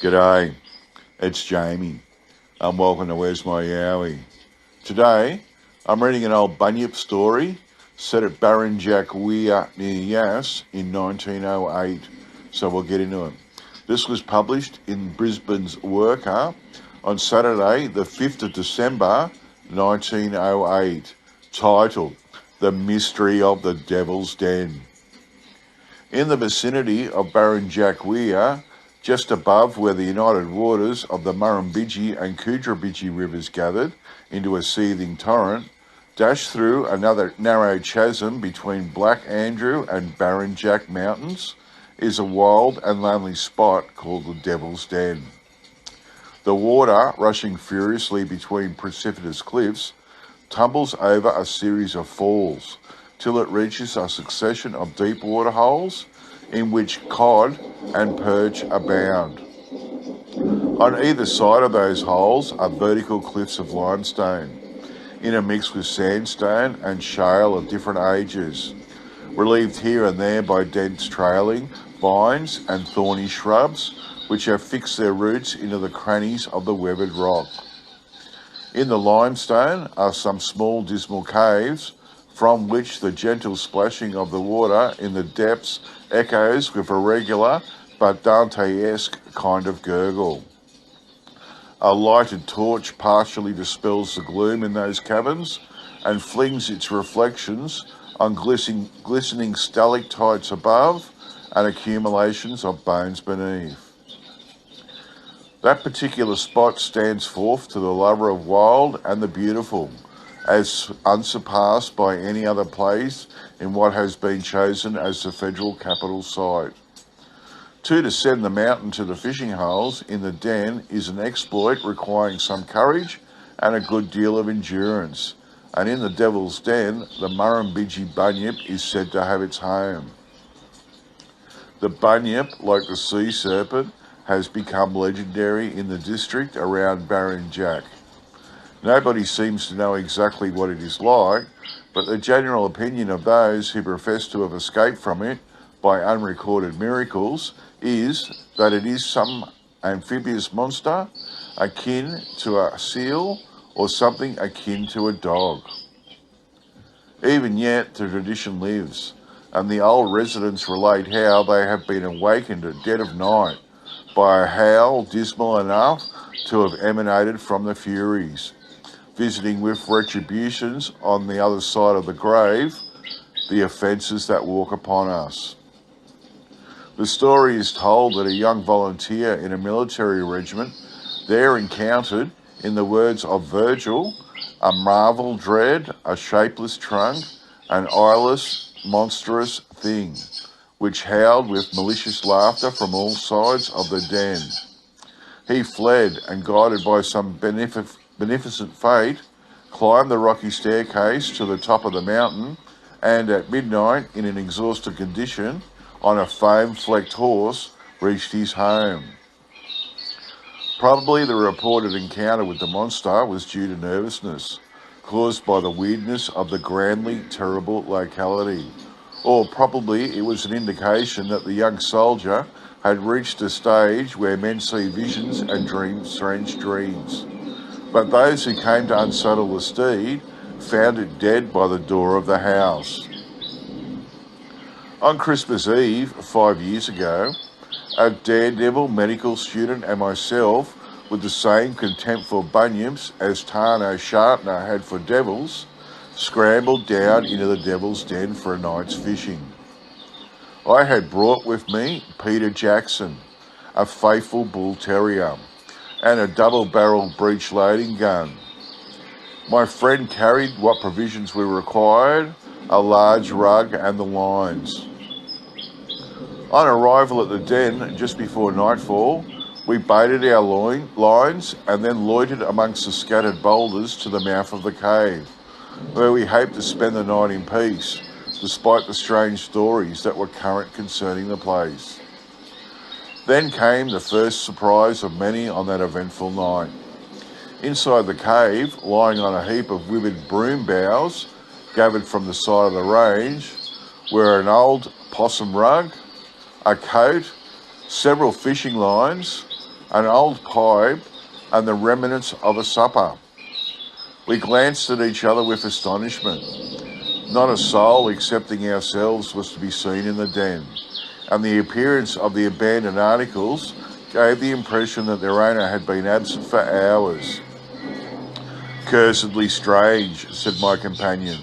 G'day, it's Jamie, and welcome to Where's My Yowie. Today, I'm reading an old Bunyip story set at Barren Jack Weir near Yass in 1908, so we'll get into it. This was published in Brisbane's Worker on Saturday, the 5th of December, 1908, titled The Mystery of the Devil's Den. In the vicinity of Barren Jack Weir, just above where the united waters of the Murrumbidgee and Koodrabidgee rivers gathered into a seething torrent, dashed through another narrow chasm between Black Andrew and Barren Jack Mountains, is a wild and lonely spot called the Devil's Den. The water, rushing furiously between precipitous cliffs, tumbles over a series of falls till it reaches a succession of deep water holes in which cod and perch abound. On either side of those holes are vertical cliffs of limestone, intermixed with sandstone and shale of different ages, relieved here and there by dense trailing vines and thorny shrubs which have fixed their roots into the crannies of the weathered rock. In the limestone are some small dismal caves, from which the gentle splashing of the water in the depths echoes with a regular but Dante-esque kind of gurgle. A lighted torch partially dispels the gloom in those caverns and flings its reflections on glistening stalactites above and accumulations of bones beneath. That particular spot stands forth to the lover of wild and the beautiful, as unsurpassed by any other place in what has been chosen as the federal capital site. To descend the mountain to the fishing holes in the den is an exploit requiring some courage and a good deal of endurance, and in the Devil's Den, the Murrumbidgee Bunyip is said to have its home. The Bunyip, like the sea serpent, has become legendary in the district around Barren Jack. Nobody seems to know exactly what it is like, but the general opinion of those who profess to have escaped from it by unrecorded miracles is that it is some amphibious monster akin to a seal or something akin to a dog. Even yet, the tradition lives, and the old residents relate how they have been awakened at dead of night by a howl dismal enough to have emanated from the Furies, visiting with retributions on the other side of the grave the offences that walk upon us. The story is told that a young volunteer in a military regiment there encountered, in the words of Virgil, a marvel dread, a shapeless trunk, an eyeless, monstrous thing, which howled with malicious laughter from all sides of the den. He fled, and guided by some beneficent fate, climbed the rocky staircase to the top of the mountain, and at midnight, in an exhausted condition, on a foam-flecked horse, reached his home. Probably the reported encounter with the monster was due to nervousness, caused by the weirdness of the grandly terrible locality, or probably it was an indication that the young soldier had reached a stage where men see visions and dream strange dreams. But those who came to unsaddle the steed found it dead by the door of the house. On Christmas Eve, 5 years ago, a daredevil medical student and myself, with the same contempt for bunyips as Tano Sharpner had for devils, scrambled down into the Devil's Den for a night's fishing. I had brought with me Peter Jackson, a faithful bull terrier, and a double-barreled breech-loading gun. My friend carried what provisions we required, a large rug and the lines. On arrival at the den just before nightfall, we baited our lines and then loitered amongst the scattered boulders to the mouth of the cave, where we hoped to spend the night in peace, despite the strange stories that were current concerning the place. Then came the first surprise of many on that eventful night. Inside the cave, lying on a heap of withered broom boughs, gathered from the side of the range, were an old possum rug, a coat, several fishing lines, an old pipe, and the remnants of a supper. We glanced at each other with astonishment. Not a soul excepting ourselves was to be seen in the den, and the appearance of the abandoned articles gave the impression that their owner had been absent for hours. "Cursedly strange," said my companion.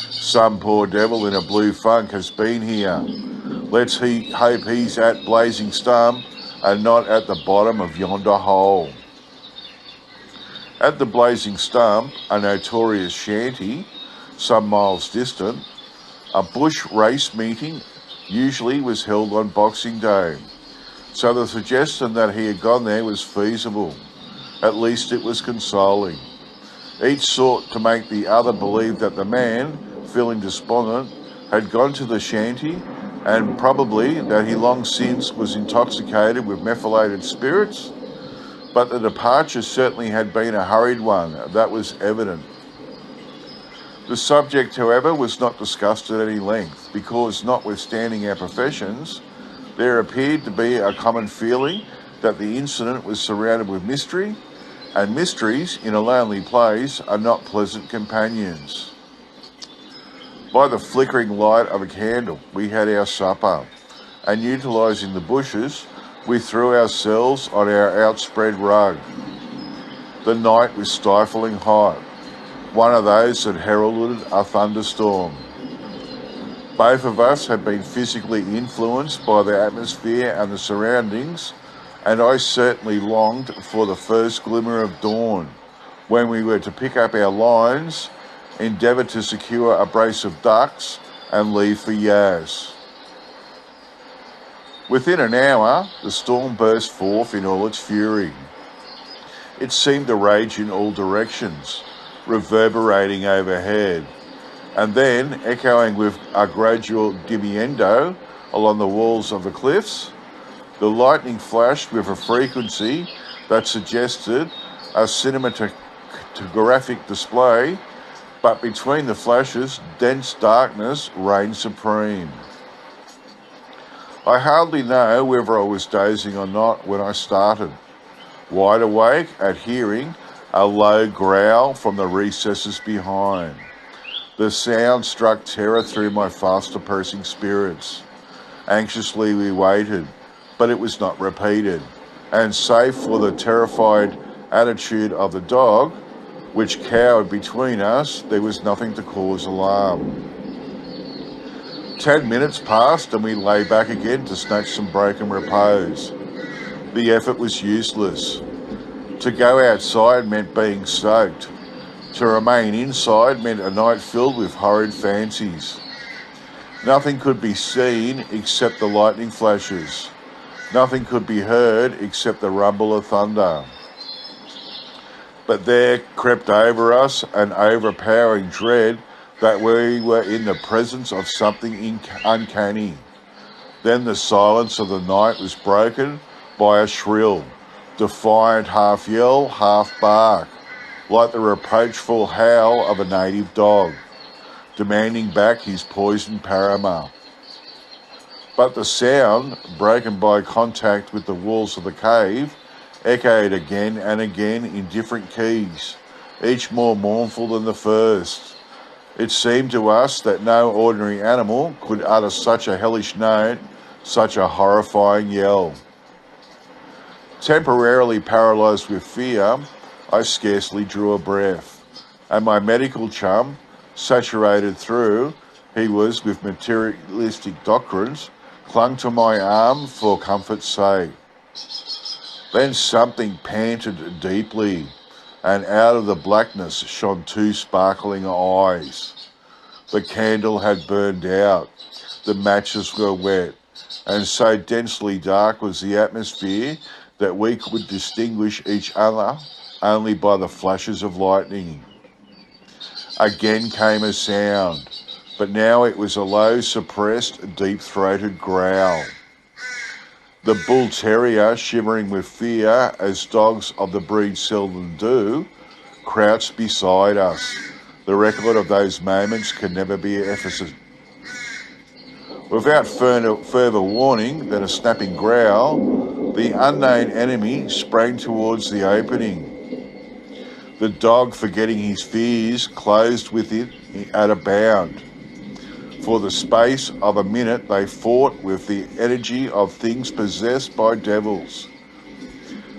"Some poor devil in a blue funk has been here. Let's hope he's at Blazing Stump and not at the bottom of yonder hole." At the Blazing Stump, a notorious shanty, some miles distant, a bush race meeting usually was held on Boxing Day, so the suggestion that he had gone there was feasible. At least it was consoling. Each sought to make the other believe that the man, feeling despondent, had gone to the shanty, and probably that he long since was intoxicated with methylated spirits. But the departure certainly had been a hurried one, that was evident. The subject, however, was not discussed at any length, because, notwithstanding our professions, there appeared to be a common feeling that the incident was surrounded with mystery, and mysteries in a lonely place are not pleasant companions. By the flickering light of a candle, we had our supper, and utilising the bushes, we threw ourselves on our outspread rug. The night was stifling hot, one of those that heralded a thunderstorm. Both of us had been physically influenced by the atmosphere and the surroundings, and I certainly longed for the first glimmer of dawn, when we were to pick up our lines, endeavour to secure a brace of ducks, and leave for Yaz. Within an hour, the storm burst forth in all its fury. It seemed to rage in all directions, reverberating overhead, and then echoing with a gradual diminuendo along the walls of the cliffs. The lightning flashed with a frequency that suggested a cinematographic display, but between the flashes, dense darkness reigned supreme. I hardly know whether I was dozing or not when I started, wide awake at hearing a low growl from the recesses behind. The sound struck terror through my fast depressing spirits. Anxiously we waited, but it was not repeated, and save for the terrified attitude of the dog, which cowered between us, there was nothing to cause alarm. 10 minutes passed and we lay back again to snatch some broken repose. The effort was useless. To go outside meant being soaked. To remain inside meant a night filled with horrid fancies. Nothing could be seen except the lightning flashes. Nothing could be heard except the rumble of thunder. But there crept over us an overpowering dread that we were in the presence of something uncanny. Then the silence of the night was broken by a shrill, defiant half yell, half bark, like the reproachful howl of a native dog, demanding back his poisoned paramour. But the sound, broken by contact with the walls of the cave, echoed again and again in different keys, each more mournful than the first. It seemed to us that no ordinary animal could utter such a hellish note, such a horrifying yell. Temporarily paralysed with fear, I scarcely drew a breath, and my medical chum, saturated through, he was with materialistic doctrines, clung to my arm for comfort's sake. Then something panted deeply, and out of the blackness shone two sparkling eyes. The candle had burned out, the matches were wet, and so densely dark was the atmosphere that we could distinguish each other only by the flashes of lightning. Again came a sound, but now it was a low, suppressed, deep-throated growl. The bull terrier, shivering with fear, as dogs of the breed seldom do, crouched beside us. The record of those moments can never be effaced. Without further warning than a snapping growl, The unknown enemy sprang towards the opening. The dog, forgetting his fears, closed with it at a bound. For the space of a minute they fought with the energy of things possessed by devils.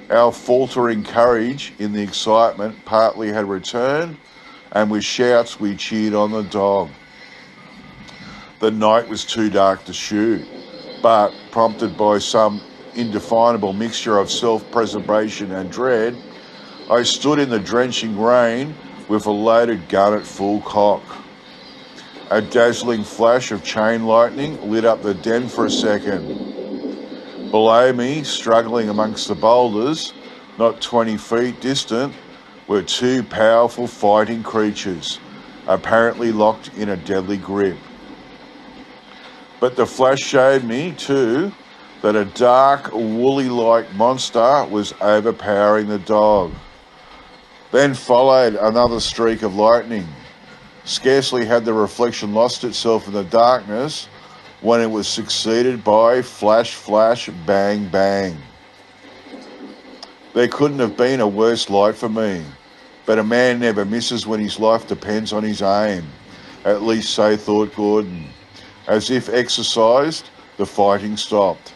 Our faltering courage in the excitement partly had returned, and with shouts we cheered on the dog. The night was too dark to shoot, but prompted by some indefinable mixture of self-preservation and dread, I stood in the drenching rain with a loaded gun at full cock. A dazzling flash of chain lightning lit up the den for a second. Below me, struggling amongst the boulders, not 20 feet distant, were two powerful fighting creatures, apparently locked in a deadly grip. But the flash showed me, too, that a dark, woolly-like monster was overpowering the dog. Then followed another streak of lightning. Scarcely had the reflection lost itself in the darkness when it was succeeded by flash, flash, bang, bang. There couldn't have been a worse light for me, but a man never misses when his life depends on his aim. At least so thought Gordon. As if exercised, the fighting stopped.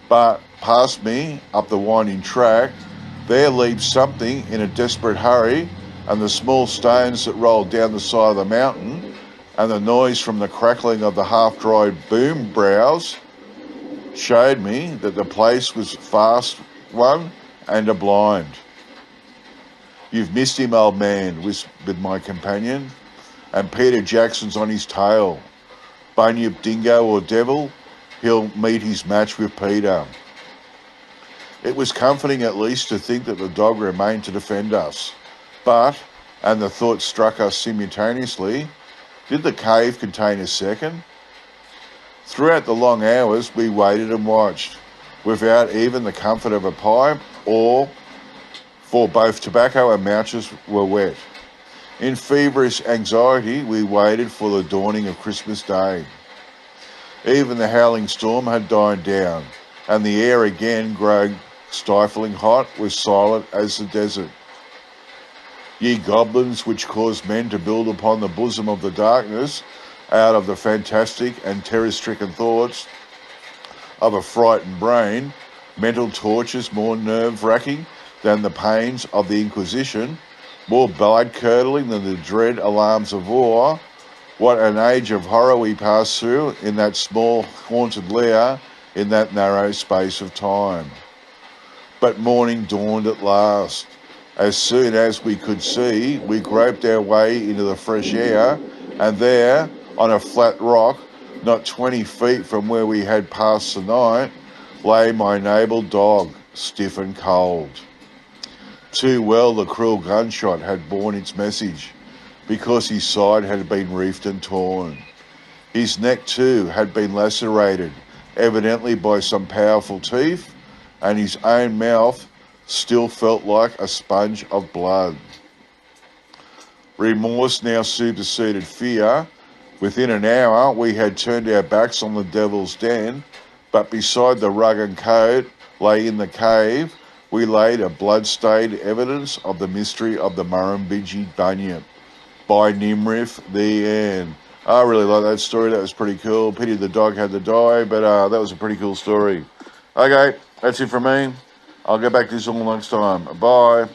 But past me, up the winding track, there leaped something in a desperate hurry, and the small stones that rolled down the side of the mountain and the noise from the crackling of the half-dried boom browse showed me that the place was fast one and a blind. "You've missed him, old man," whispered my companion, "and Peter Jackson's on his tail. Bunyip, dingo or devil, he'll meet his match with Peter." It was comforting at least to think that the dog remained to defend us. But, and the thought struck us simultaneously, did the cave contain a second? Throughout the long hours we waited and watched, without even the comfort of a pipe, for both tobacco and matches were wet. In feverish anxiety we waited for the dawning of Christmas Day. Even the howling storm had died down, and the air again, growing stifling hot, was silent as the desert. Ye goblins, which cause men to build upon the bosom of the darkness, out of the fantastic and terror-stricken thoughts of a frightened brain, mental tortures more nerve-wracking than the pains of the Inquisition, more blood-curdling than the dread alarms of war. What an age of horror we passed through in that small haunted lair in that narrow space of time. But morning dawned at last. As soon as we could see, we groped our way into the fresh air, and there, on a flat rock, not 20 feet from where we had passed the night, lay my noble dog, stiff and cold. Too well the cruel gunshot had borne its message, because his side had been reefed and torn. His neck, too, had been lacerated, evidently by some powerful teeth, and his own mouth still felt like a sponge of blood. Remorse now superseded fear. Within an hour we had turned our backs on the devil's den, but beside the rug and coat lay in the cave we laid a blood-stained evidence of the mystery of the Murrumbidgee Bunyip. By Nimrith, the end. I really like that story. That was pretty cool. Pity the dog had to die, but that was a pretty cool story. Okay, that's it from me. I'll get back to this all next time. Bye.